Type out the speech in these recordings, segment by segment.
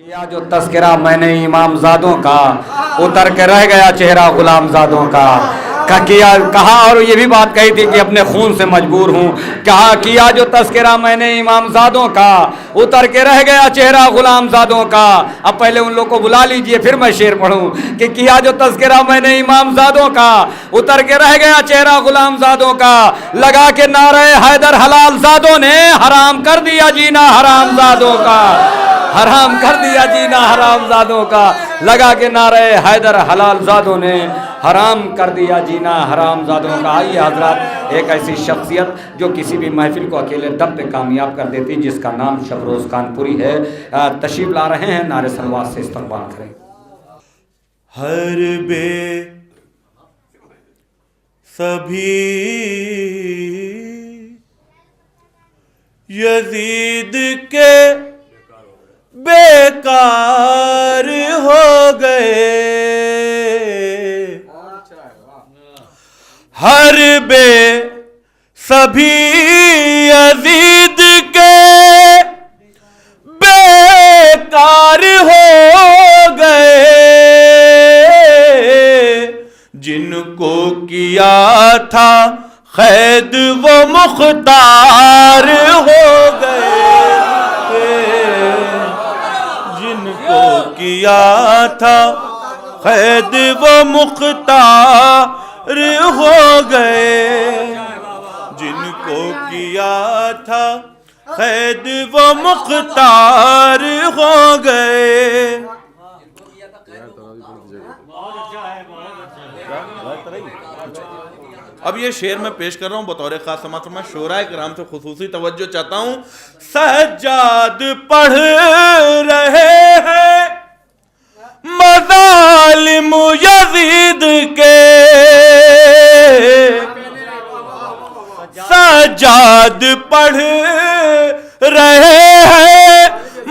کیا جو تذکرہ میں نے امام زادوں کا، اتر کے رہ گیا چہرہ غلام زادوں کا۔ کہا اور یہ بھی بات کہی تھی کہ اپنے خون سے مجبور ہوں، کیا جو تذکرہ میں نے امام زادوں کا، اتر کے رہ گیا چہرہ غلام زادوں کا۔ اب پہلے ان لوگوں کو بلا لیجئے پھر میں شعر پڑھوں کہ کیا جو تذکرہ میں نے امام زادوں کا، اتر کے رہ گیا چہرہ غلام زادوں کا، لگا کے نعرہ حیدر حلال زادوں نے حرام کر دیا جینا حرام زادوں کا، حرام کر دیا جینا حرام زادوں کا، لگا کے نعرہ حیدر حلال زادوں نے حرام کر دیا جینا حرام زادوں کا۔ آئیے حضرات، ایک ایسی شخصیت جو کسی بھی محفل کو اکیلے دم پہ کامیاب کر دیتی، جس کا نام شبروز کانپوری ہے، تشریف لا رہے ہیں، نعرہ صلوات سے استقبال کریں۔ ہر بے سبھی یزید کے بیکار ہو گئے، ہر بے سبھی یزید کے بیکار ہو گئے، جن کو کیا تھا قید وہ مختار ہو گئے، جن کو کیا تھا قید وہ مختار ہو گئے، جن کو کیا تھا قید وہ مختار ہو گئے۔ اب یہ شعر میں پیش کر رہا ہوں بطور خاص سماعت میں شعراء کرام سے خصوصی توجہ چاہتا ہوں۔ سجاد پڑھ رہے ہیں مظالم یزید کے، سجاد پڑھ رہے ہیں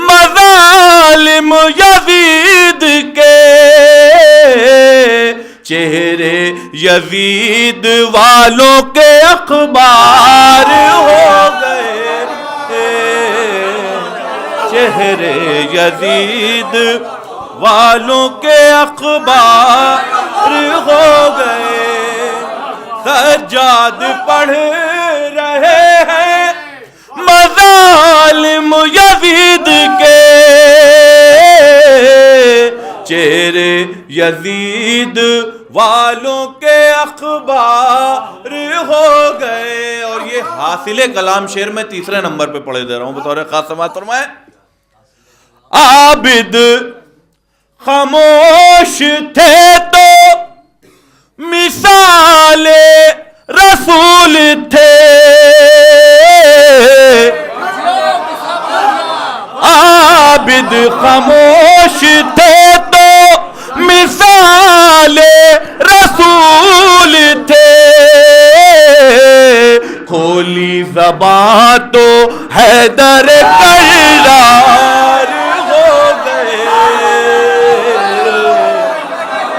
مظالم یزید کے، چہرے یزید والوں کے اخبار ہو گئے، چہرے یزید والوں کے اخبار ہو گئے، سجاد پڑھ رہے ہیں مظالم یزید کے، چہرے یزید والوں کے اخبار ہو گئے۔ اور یہ حاصل کلام شعر میں تیسرے نمبر پہ پڑھے دے رہا ہوں بطور خاص سماعت فرمائیں۔ عابد خاموش تھے تو مثال رسول تھے، عابد خاموش تھے تو مثال رسول تھے، کھولی زبان تو حیدر کرار ہو گئے،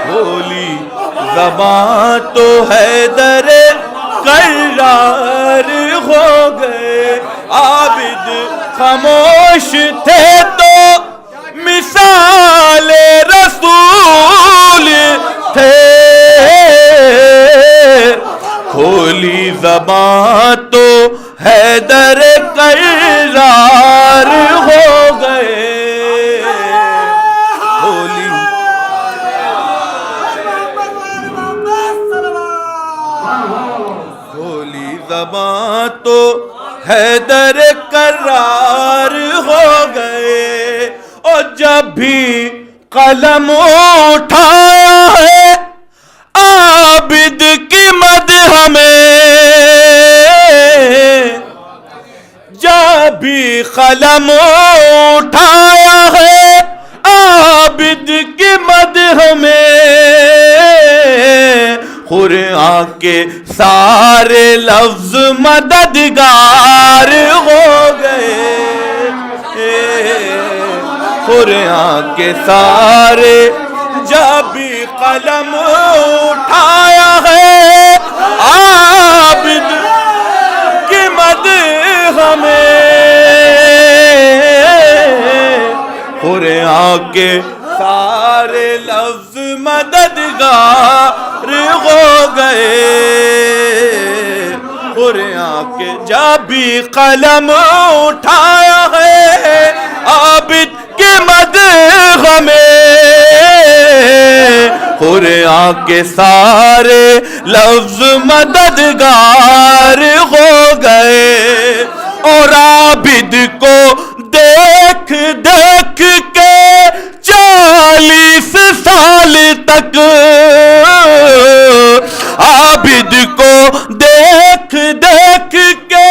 کھولی زبان تو حیدر کرار ہو گئے، عابد خاموش تھے تو مثال رسول تھے، کھولی زبان تو حیدر کرار ہو گئے، کھولی زبان تو حیدر کرار ہو گئے۔ اور جب بھی قلم اٹھایا ہے عابد کی مدح میں، جب بھی قلم اٹھایا ہے عابد کی مدح میں، قرآن کے سارے لفظ مددگار ہو گئے، قرآن کے سارے جب بھی قلم اٹھایا ہے عابد کی مدح میں، قرآن کے سارے لفظ مددگار ہو گئے. قرآن کے جب بھی قلم اٹھایا ہے عابد کے مدح میں، قرآن کے سارے لفظ مددگار ہو گئے. اور عابد کو دیکھ دیکھ کے 40 سال تک، عابد کو دیکھ دیکھ کے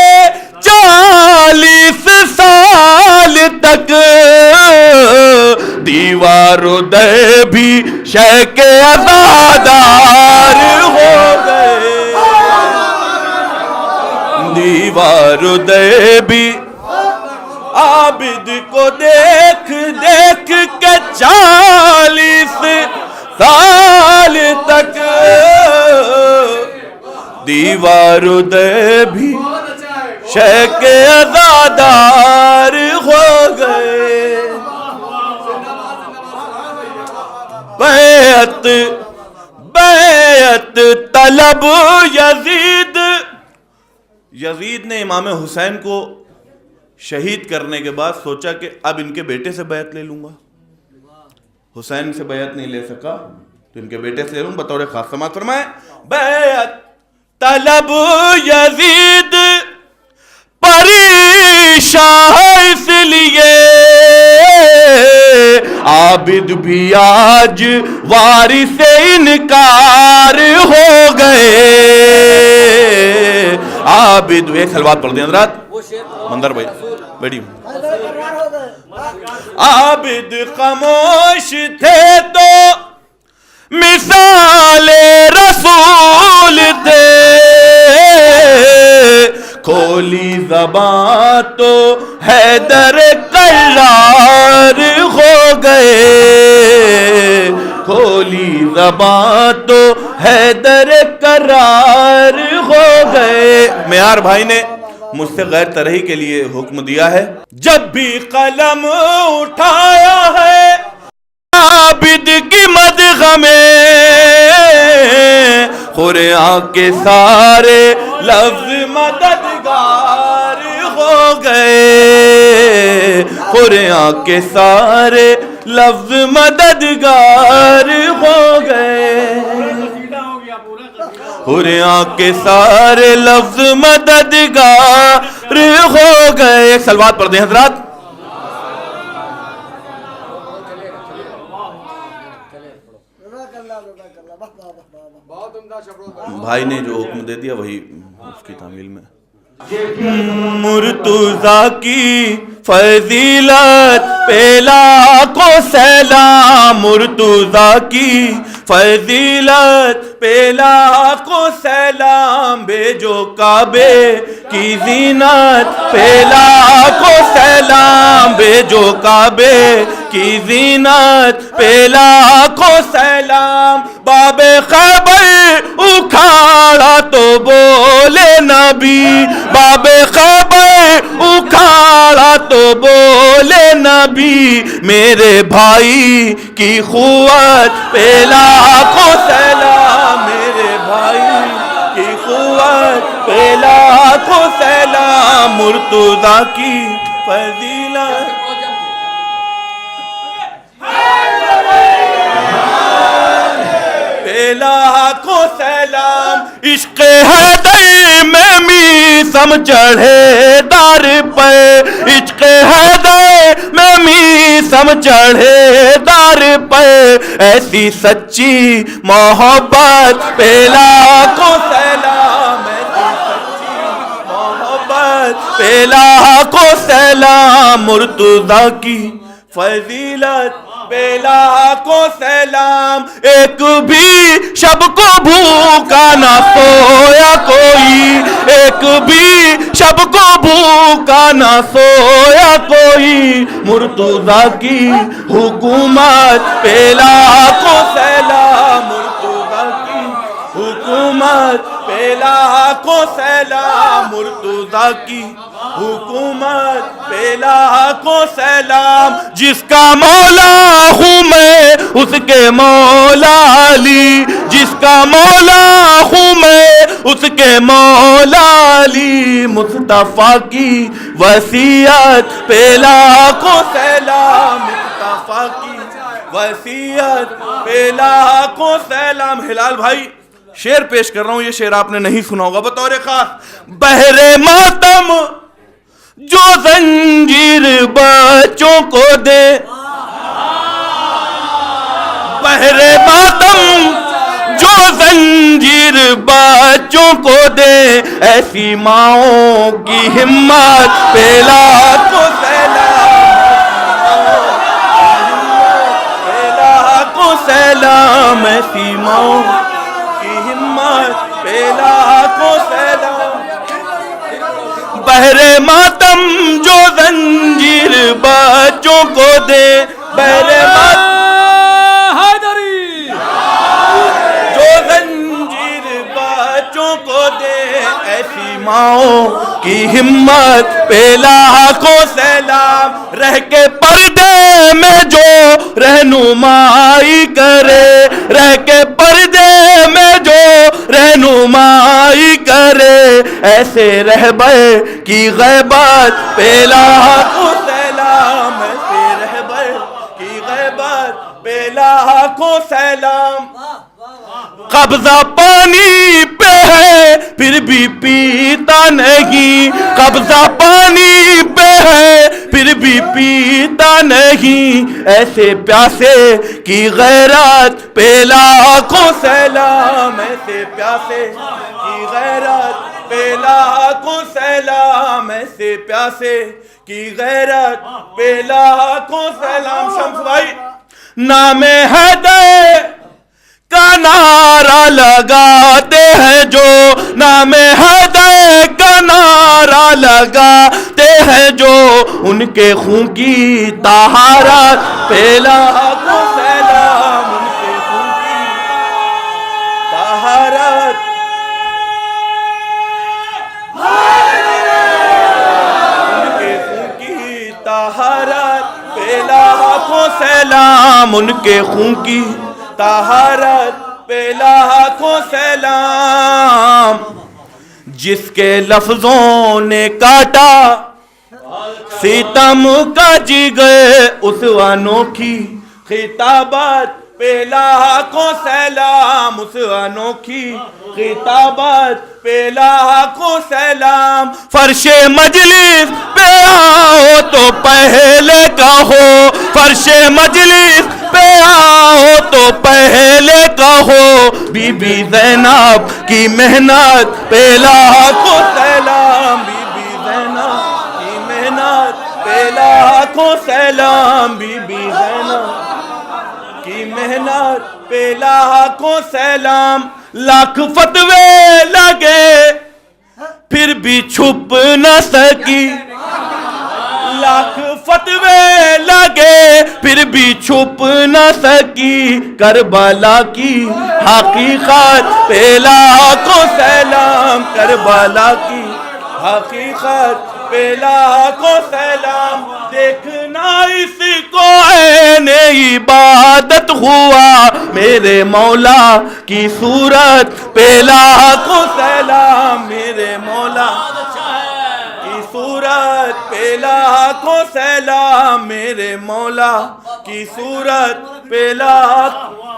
40 سال تک دیوار و در بھی شہ کے عزادار ہو گئے. دیوار و در بھی عابد کو دیکھ دیکھ کے 40 سال تک دیوار و در بھی شہ کے عزادار ہو گئے. بیعت طلب یزید نے امام حسین کو شہید کرنے کے بعد سوچا کہ اب ان کے بیٹے سے بیعت لے لوں گا. حسین سے بیعت نہیں لے سکا تو ان کے بیٹے سے لے لوں. بطور خاص سماعت فرمائیں. بیعت طلب یزید پریشان اس لیے عابد بھی آج وارث انکار ہو گئے. عابد ایک سلوات پڑھ دیں حضرات. مندر بھائی بیٹھی. عابد خاموش تھے تو مثال رسول تھے، کھولی زبان تو حیدر کرار ہو گئے. کھولی زبان تو حیدر کرار ہو گئے. معیار بھائی نے مجھ سے غیر طرحی کے لیے حکم دیا ہے. جب بھی قلم اٹھایا ہے عابد کی مدح میں، قرآن کے سارے لفظ مددگار ہو گئے. قرآن کے سارے لفظ مددگار ہو گئے. قرآن کے سارے لفظ مددگار ہو گئے. ایک سلوات پڑھ دیں حضرات. بھائی نے جو حکم دے دیا وہی اس کی تعمیل میں. مرتضیٰ کی فضیلت پہ لاکھوں سلام. مرتضیٰ کی فضیلت پہ لاکھوں سلام. بھیجو کعبے کی زینت پہ لاکھوں سلام. بھیجو کعبے کی زینت پہ لاکھوں سلام. باب خیبر اکھاڑا تو بولے نبی. باب خیبر اکھاڑا تو بولے نبی. میرے بھائی کی قوت پہ لاکھوں سلام. میرے بھائی کی قوت پہ لاکھوں سلام. مرتضیٰ کی فضیلت لاکھوں سلام. عشق حیدر میں میسم چڑھے دار پہ. عشق حیدر میں میسم چڑھے دار پہ. ایسی سچی محبت پہ لاکھوں سلام. ایسی سچی محبت پہ لاکھوں سلام. مرتضیٰ کی فضیلت پہ لاکھوں سلام. ایک بھی شب کو بھوکا نہ سویا کوئی. ایک بھی شب کو بھوکا نہ سویا کوئی. مرتضیٰ کی حکومت پہ لاکھوں سلام. مرتضیٰ کی حکومت پہ لاکھوں لاکھوں سلام، مرتضیٰ کی حکومت پہ لاکھوں سلام، جس کا مولا ہوں میں اس کے مولا علی، جس کا مولا ہوں میں اس کے مولا علی، مصطفیٰ کی وصیت پہ لاکھوں سلام، مصطفیٰ کی وصیت پہ لاکھوں سلام۔ ہلال بھائی شعر پیش کر رہا ہوں، یہ شعر آپ نے نہیں سنا ہوگا بطور خاص۔ بہر ماتم جو زنجیر بچوں کو دے، بہر ماتم جو زنجیر بچوں کو دے، ایسی ماؤں کی ہمت پہ لاکھوں سلام، پہ لاکھوں سلام، ایسی ماؤں کی ہمت پہ لاکھوں سلام۔ بہر ماتم جو زنجیر بچوں کو دے، بہر ماتم جو زنجیر بچوں کو دے، ایسی ماؤں کی ہمت پہ لاکھوں سلام، رہ کے پردے میں جو رہنمائی کرے، رہ کے پردے میں جو رہنمائی کرے، ایسے رہبر کی غیبت پہ لاکھوں سلام، ایسے رہبر کی غیبت پہ لاکھوں سلام۔ قبضہ پانی پہ ہے پھر بھی پیتا نہیں، قبضہ پانی پہ ہے پھر بھی پیتا نہیں، ایسے پیاسے کی غیرت پہ لاکھوں سلام، ایسے پیاسے کی غیرت پہ لاکھوں سلام، ایسے پیاسے کی غیرت پہ لاکھوں سلام۔ شمس بھائی نام حیدر کا نعرہ لگاتے ہیں جو، نام حیدر کا نعرہ لگاتے ہیں جو، ان کے خون کی طہارت پہ لاکھوں سلام، ان کے خون کی طہارت، ان کے خون کی طہارت پہ لاکھوں سلام، ان کے خون کی طہارت پہ لاکھوں سلام۔ جس کے لفظوں نے کاٹا ستم کا جگر، اس انوکھی خطابت پہ لاکھوں سلام، اس انوکھی خطابت پہ لاکھوں سلام۔ فرش مجلس پہ آؤ تو پہلے کہو، فرش مجلس پہ آؤ تو پہلے کہو، بی بی زینب کی محنت پہ لاکھوں سلام، بی بی زینب کی محنت پہ لاکھوں سلام، بی بی زینب کی محنت پہ لاکھوں سلام۔ لاکھ فتوے لگے پھر بھی چھپ نہ سکی، لاکھ فتوے لگے پھر بھی چھپ نہ سکی، کربلا کی حقیقت پہ لاکھوں سلام، کربلا کی حقیقت پہ لاکھوں سلام۔ دیکھنا اس کو عین عبادت ہوا، میرے مولا کی صورت پہ لاکھوں سلام، میرے مولا کی صورت پہ لاکھوں سلام، میرے مولا کی صورت پہ لاکھوں۔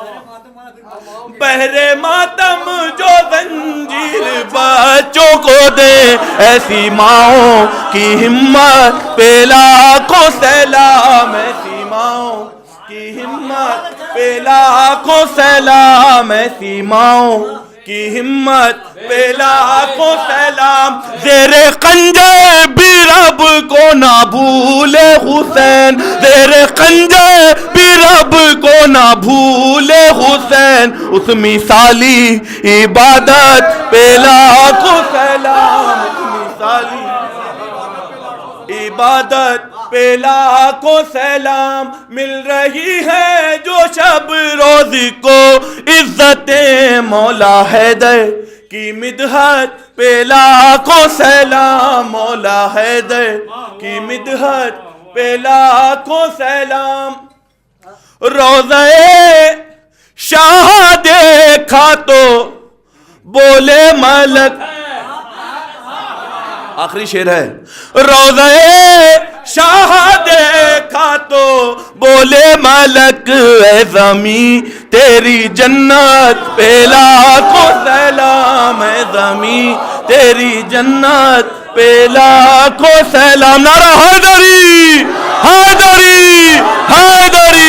بہر ماتم جو زنجیر بچوں کو دے، ایسی ماؤں کی ہمت پہ لاکھوں سلام، ایسی ماؤں کی ہمت پہ لاکھوں سلام، ایسی ماؤں کی ہمت پہ لاکھوں سلام۔ زیر خنجر بھی رب کو نہ بھولے حسین، زیر خنجر بھی رب کو نہ بھولے حسین، اس مثالی عبادت پہ لاکھوں سلام، اس مثالی عبادت پہ لاکھوں سلام۔ مل رہی ہے جو شب روز کو عزت مولا حیدر کی مدحت پہ لاکھوں سلام، مولا حیدر کی مدحت پہ لاکھوں سلام۔ روضہ شاہ دیکھا تو بولے ملک، آخری شعر ہے، روضہ شاہ دیکھا تو بولے ملک، اے زمین تیری جنت پہ لاکھوں سلام، اے زمین تیری جنت پہ لاکھوں سلام۔ نعرہ حیدری حیدری حیدری